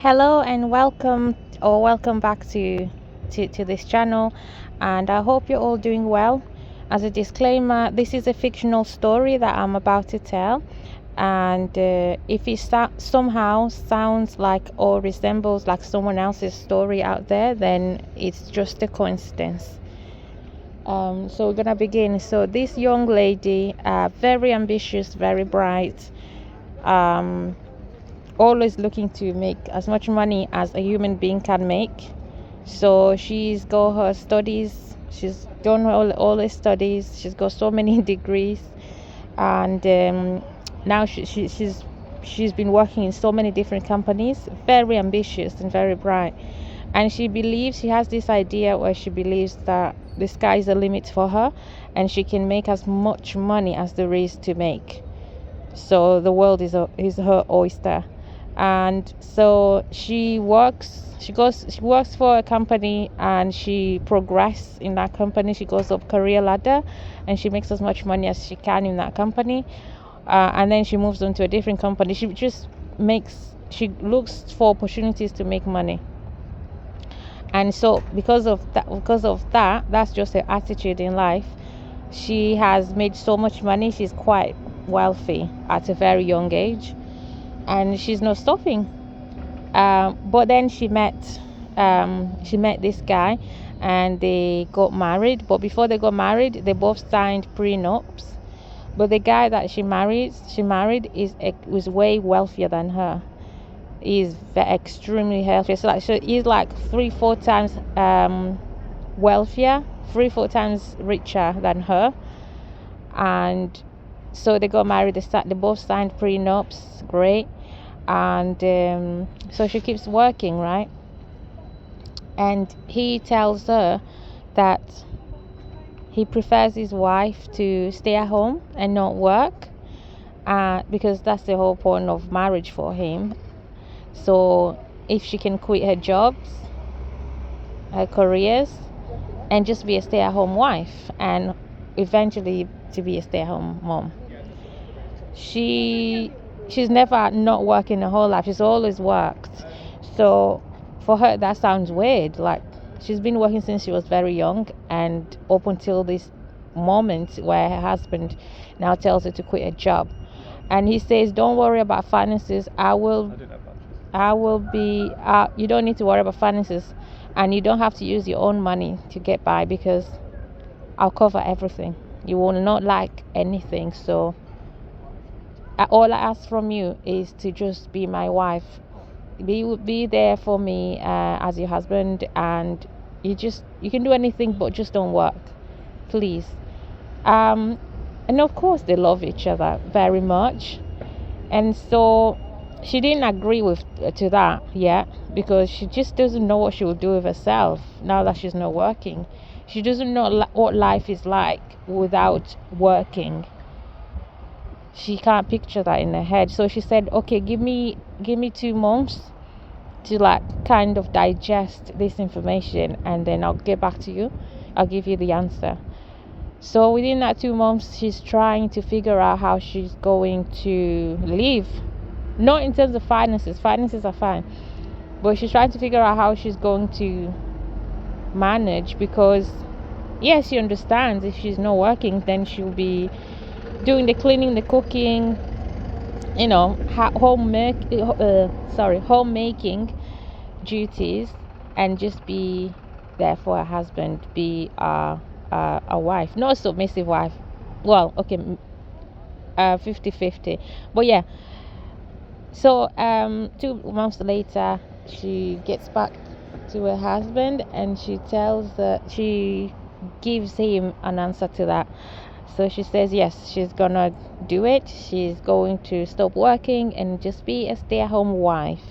Hello and welcome back to this channel, and I hope you're all doing well. As a disclaimer, this is a fictional story that I'm about to tell, and if it somehow sounds like or resembles like someone else's story out there, then it's just a coincidence. So we're gonna begin. So this young lady, very ambitious, very bright, always looking to make as much money as a human being can make. So she's got her studies, she's done all her studies, she's got so many degrees, and now she's been working in so many different companies. Very ambitious and very bright, and she has this idea where she believes that the sky is the limit for her, and she can make as much money as there is to make. So the world is her oyster. And so she works for a company, and she progresses in that company. She goes up career ladder, and she makes as much money as she can in that company, and then she moves on to a different company. She looks for opportunities to make money. And so because of that, that's just her attitude in life. She has made so much money. She's quite wealthy at a very young age, and she's not stopping. But then she met this guy, and they got married. But before they got married, they both signed prenups. But the guy that she married was way wealthier than her. He's extremely healthy. So he's like 3-4 times wealthier, 3-4 times richer than her. And so they got married. They both signed prenups. Great. And so she keeps working, right? And he tells her that he prefers his wife to stay at home and not work, because that's the whole point of marriage for him. So if she can quit her jobs, her careers, and just be a stay-at-home wife, and eventually to be a stay-at-home mom. She's never not working her whole life. She's always worked. So for her, that sounds weird. Like, she's been working since she was very young, and up until this moment where her husband now tells her to quit her job. And he says, don't worry about finances. I will be you don't need to worry about finances, and you don't have to use your own money to get by, because I'll cover everything. You will not lack anything. So all I ask from you is to just be my wife, be there for me as your husband, and you can do anything, but just don't work, please. And of course they love each other very much. And so she didn't agree to that yet, because she just doesn't know what she will do with herself now that she's not working. She doesn't know what life is like without working. She can't picture that in her head. So she said, okay, give me 2 months to like kind of digest this information, and then I'll get back to you. I'll give you the answer. So within that 2 months, she's trying to figure out how she's going to live. Not in terms of finances are fine, but she's trying to figure out how she's going to manage, because yes, she understands if she's not working, then she'll be doing the cleaning, the cooking, homemaking duties, and just be there for her husband, be a wife, not a submissive wife. Well, okay, 50-50, but yeah. So 2 months later, she gets back to her husband, and she gives him an answer to that. So she says yes, she's gonna do it. She's going to stop working and just be a stay-at-home wife,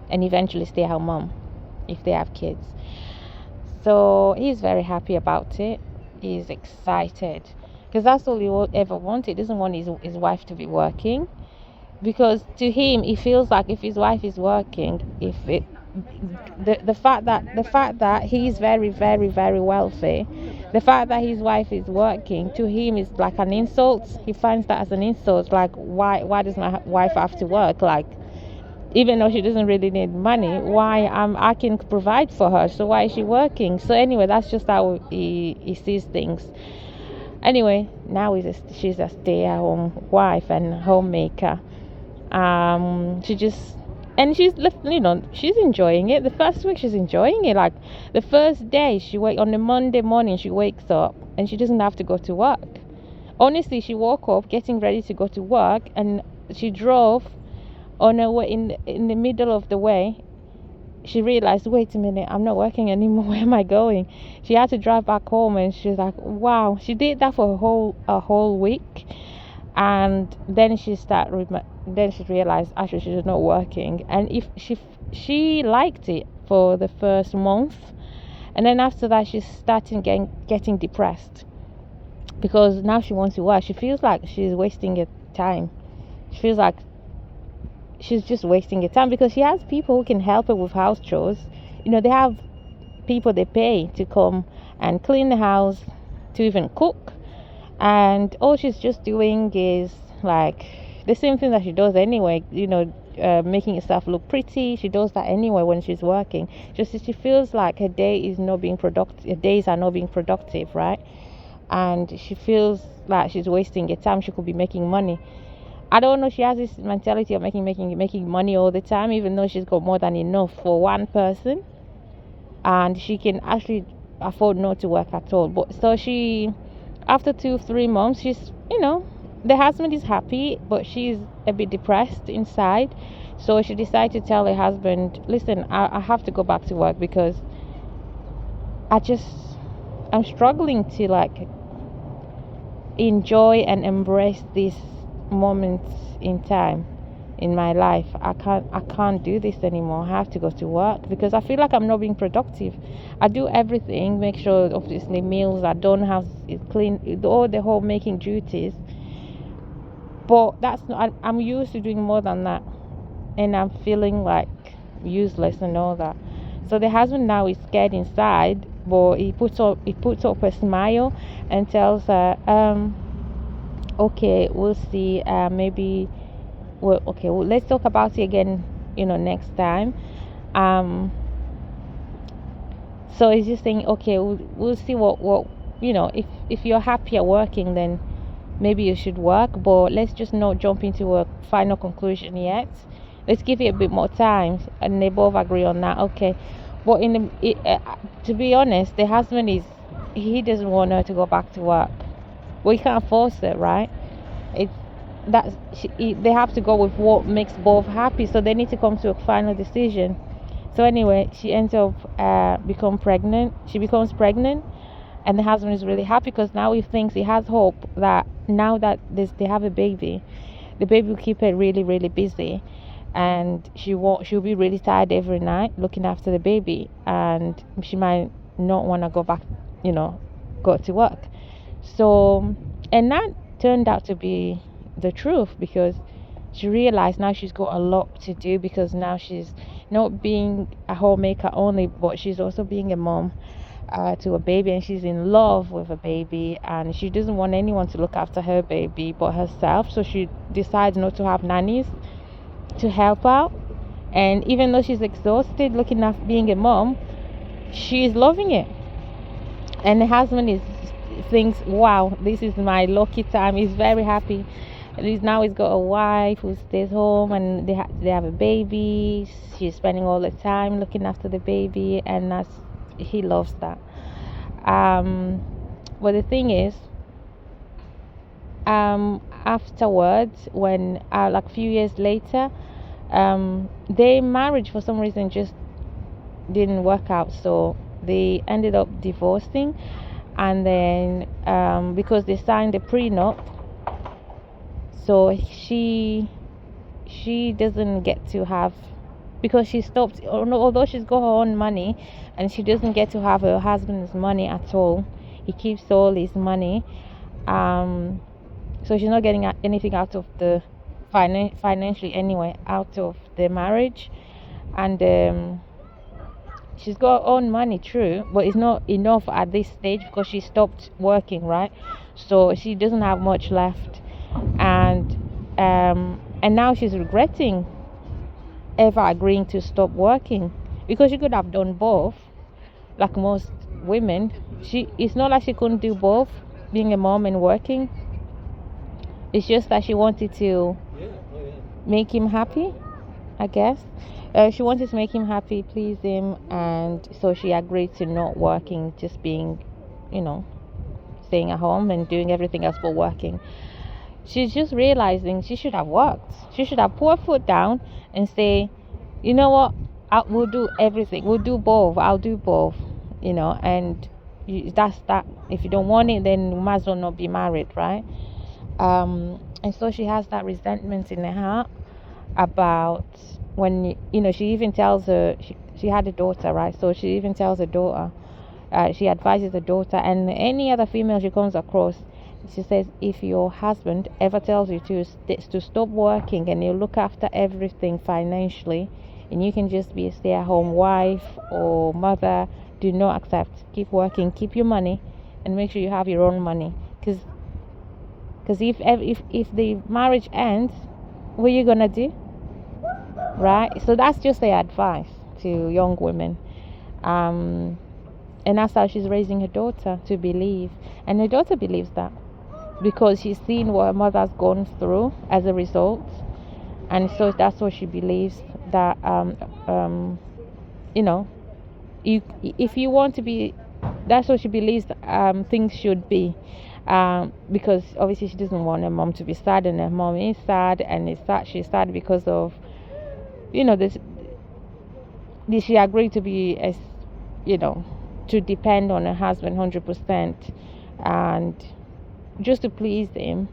and eventually stay-at-home mom if they have kids. So he's very happy about it. He's excited, because that's all he ever wanted. He doesn't want his wife to be working, because to him, he feels like if his wife is working, the fact that he's very, very, very wealthy, the fact that his wife is working, to him is like an insult. He finds that as an insult. Like, why does my wife have to work? Like, even though she doesn't really need money. Why I can provide for her, so why is she working? So anyway, that's just how he sees things. Anyway, now she's a stay-at-home wife and homemaker. She just, and she's, she's enjoying it. The first week she's enjoying it. Like the first day on the Monday morning, she wakes up and she doesn't have to go to work. Honestly, she woke up getting ready to go to work, and she drove on her way. In the middle of the way, she realized, wait a minute, I'm not working anymore. Where am I going? She had to drive back home, and she's like, wow. She did that for a whole week, and then she realized actually she's not working. And if she liked it for the first month, and then after that she's starting getting depressed, because now she wants to work. She feels like she's wasting her time. She feels like she's just wasting her time, because she has people who can help her with house chores. They have people they pay to come and clean the house, to even cook, and all she's just doing is like the same thing that she does anyway. Making herself look pretty. She does that anyway when she's working. Just she feels like her days are not being productive, right? And she feels like she's wasting her time. She could be making money. I don't know. She has this mentality of making money all the time, even though she's got more than enough for one person, and she can actually afford not to work at all. But so after 2-3 months, she's, the husband is happy, but she's a bit depressed inside. So she decided to tell her husband, listen, I have to go back to work, because I'm struggling to like enjoy and embrace these moments in time in my life. I can't do this anymore. I have to go to work, because I feel like I'm not being productive. I do everything, make sure obviously meals are done, house is clean, all the homemaking duties, but that's not, I'm used to doing more than that, and I'm feeling like useless and all that. So the husband now is scared inside, but he puts up a smile and tells her, okay, we'll see, maybe, well, let's talk about it again, next time. So he's just saying, okay, we'll see what if you're happier working, then maybe you should work, but let's just not jump into a final conclusion yet. Let's give it a bit more time. And they both agree on that. Okay, but to be honest, the husband he doesn't want her to go back to work. We can't force it, right? They have to go with what makes both happy, so they need to come to a final decision. So anyway, she ends up becomes pregnant, and the husband is really happy, because now he thinks, he has hope that now that they have a baby, the baby will keep her really, really busy, and she'll be really tired every night looking after the baby, and she might not want to go back, go to work. So, and that turned out to be the truth, because she realized now she's got a lot to do, because now she's not being a homemaker only, but she's also being a mom to a baby, and she's in love with a baby, and she doesn't want anyone to look after her baby but herself. So she decides not to have nannies to help out, and even though she's exhausted looking after being a mom, she's loving it. And the husband thinks, wow, this is my lucky time. He's very happy. And he's got a wife who stays home, and they have a baby. She's spending all the time looking after the baby, and he loves that. But the thing is, afterwards, when like a few years later, their marriage for some reason just didn't work out, so they ended up divorcing. And then because they signed a prenup, so she doesn't get to have, because she stopped, although she's got her own money, and she doesn't get to have her husband's money at all. He keeps all his money, so she's not getting anything out of the financially anyway, out of the marriage. And she's got her own money, true, but it's not enough at this stage, because she stopped working, right? So she doesn't have much left, and now she's regretting ever agreeing to stop working, because she could have done both, like most women. It's not like she couldn't do both, being a mom and working. It's just that she wanted to make him happy, I guess. She wanted to make him happy, please him, and so she agreed to not working, just being, staying at home and doing everything else but working. She's just realizing she should have worked. She should have put her foot down and say, you know what, we'll do everything. We'll do both. I'll do both, and that's that. If you don't want it, then you might as well not be married, right? And so she has that resentment in her heart about when, she even tells her, she had a daughter, right? So she even tells her daughter, she advises the daughter and any other female she comes across. She says, if your husband ever tells you to stop working and you look after everything financially, and you can just be a stay-at-home wife or mother, do not accept. Keep working, keep your money, and make sure you have your own money. Because if the marriage ends, what are you gonna do, right? So that's just the advice to young women. And that's how she's raising her daughter to believe, and her daughter believes that because she's seen what her mother's gone through as a result, and so that's what she believes, that if you want to be, that's what she believes things should be, because obviously she doesn't want her mom to be sad, and her mom is sad, and she's sad because of this. She agreed to be to depend on her husband 100%, and just to please him.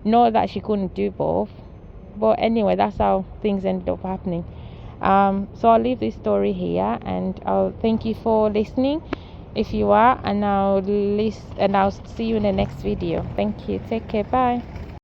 Not that she couldn't do both, but anyway, that's how things ended up happening. So I'll leave this story here, and I'll thank you for listening if you are, and I'll see you in the next video. Thank you. Take care. Bye.